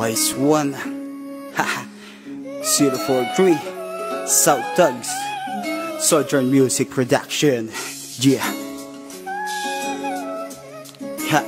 Vice 1 Haha 043 South Tugs Southern Music Production. Yeah. Ha.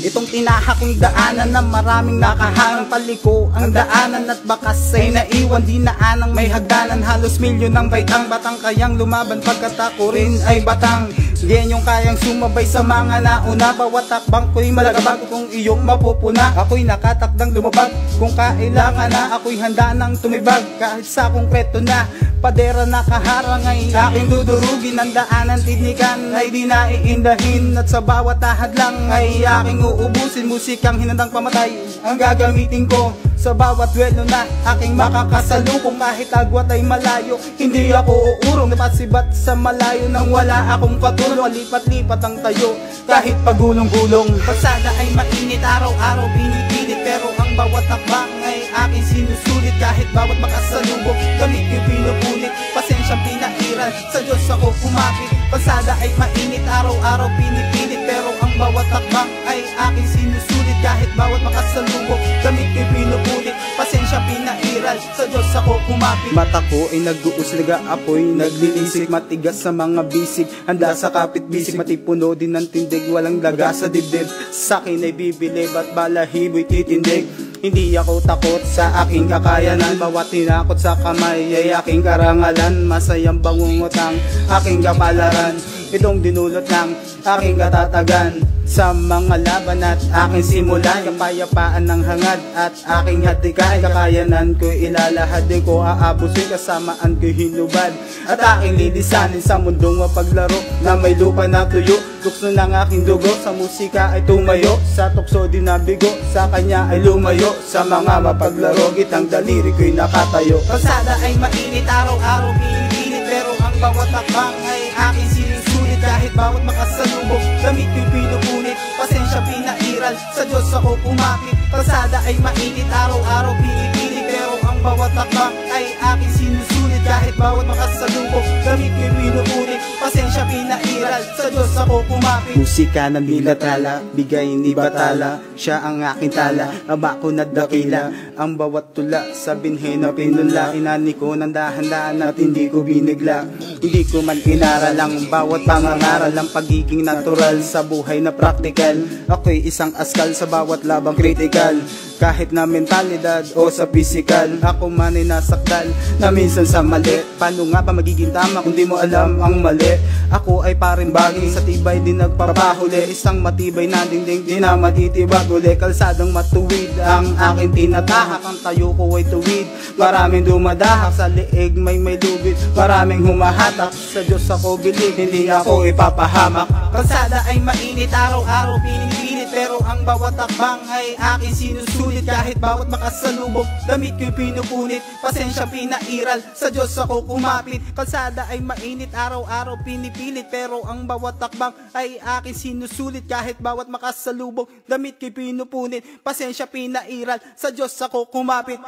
Itong tinahakong daanan na maraming nakaharang paliko ang daanan at bakas ay naiwan di naanang may hagdanan. Halos milyon ng baitang batang kayang lumaban pagkat ako rin ay batang genyong kayang sumabay sa mga nauna. Bawat takbang ko'y malagabag kung iyong mapupuna. Ako'y nakatakdang lumabag kung kailangan na. Ako'y handa nang tumibag kahit sa konkreto na padera na kaharang ay aking dudurugin. Ang daanan tinikan ay di naiindahin at sa bawat hadlang ay aking uubusin. Musikang hinandang pamatay ang gagamitin ko sa bawat duelo na aking makakasalubong. Kahit agwat ay malayo, hindi ako uurong. Napasibat sa malayo nang wala akong patulong. Lipat-lipat ang tayo kahit pagulong-gulong. Pagsada ay mainit, araw-araw pinipilit, pero ang bawat takbang ay aking sinusulit. Kahit bawat makasalubong, gamit yung pinupunit. Pasensyang pinairal, sa Diyos ako kumapit. Pagsada ay mainit, araw-araw pinipilit, pero ang bawat takbang ay aking sinusulit. Kahit bawat makasalubong, gamit yung pinupunit. Pasensyang pinairal, sa Diyos ako kumapit. Mata ko ay nag-uusliga, apoy naglilisik. Matigas sa mga bisig, handa sa kapit-bisig. Matipuno din ng tindig, walang daga sa dibdib. Sa'kin ay bibilib at balahibo'y titindig. Hindi ako takot sa aking kakayanan. Bawat tinakot sa kamay ay aking karangalan. Masayang bangungutang aking kapalaran. Itong dinulot ng aking katatagan sa mga laban at aking simulan. Kapayapaan ng hangad at aking hatikan. Kakayanan ko'y ilalahad, di ko aabusin. Kasamaan ko'y hinubad at aking lilisanin sa mundong mapaglaro na may lupa na tuyo. Tukso ng aking dugo, sa musika ay tumayo. Sa tukso din nabigo, sa kanya ay lumayo. Sa mga mapaglaro, gitang daliri ko'y nakatayo. Kalsada ay mainit, araw-araw pinipilit, pero ang bawat takbang ay aking sinusulit. Kahit bawat makasalubong, gamit yung pinupunit. Pasensya pinairal, sa Diyos ako kumapit. Kalsada ay mainit, araw-araw pinipilit, pero ang bawat takbang ay aking sinusulit. Kahit bawat makasalubong, gamit yung pinupunit. Pasensya pinairal, sa Diyos ako kumapit. Musika ng nilatala, bigay ni Batala. Siya ang aking tala, aba ko na dakila. Ang bawat tula sa binhe na pinula. Inani ko ng dahan-dahan at hindi ko binigla. Hindi ko man inaral ang bawat pangangaral. Ang pagiging natural sa buhay na praktikal. Ako'y isang askal sa bawat labang kritikal. Kahit na mentalidad o sa pisikal, ako man ay nasakdal na minsan sa mali. Paano nga ba magiging tama kung di mo alam ang mali? Ako ay paring bagay, sa tibay din nagpapahuli. Isang matibay na dingding, di na matitibag uli. Kalsadang matuwid ang aking tinatahak. Ang tayo ko ay tuwid, maraming dumadahak. Sa liig may lubid, maraming humahatak. Sa Diyos ako bilig, hindi ako ipapahamak. Kalsada ay mainit, araw-araw pinipilit, pero ang bawat takbang ay aking sinusulit. Kahit bawat makasalubong, damit ko'y pinupunit. Pasensya pinairal, sa Diyos ako kumapit. Kalsada ay mainit, araw-araw pinipilit, pero ang bawat takbang ay aking sinusulit. Kahit bawat makasalubong, damit ko'y pinupunit. Pasensya pinairal, sa Diyos ako kumapit.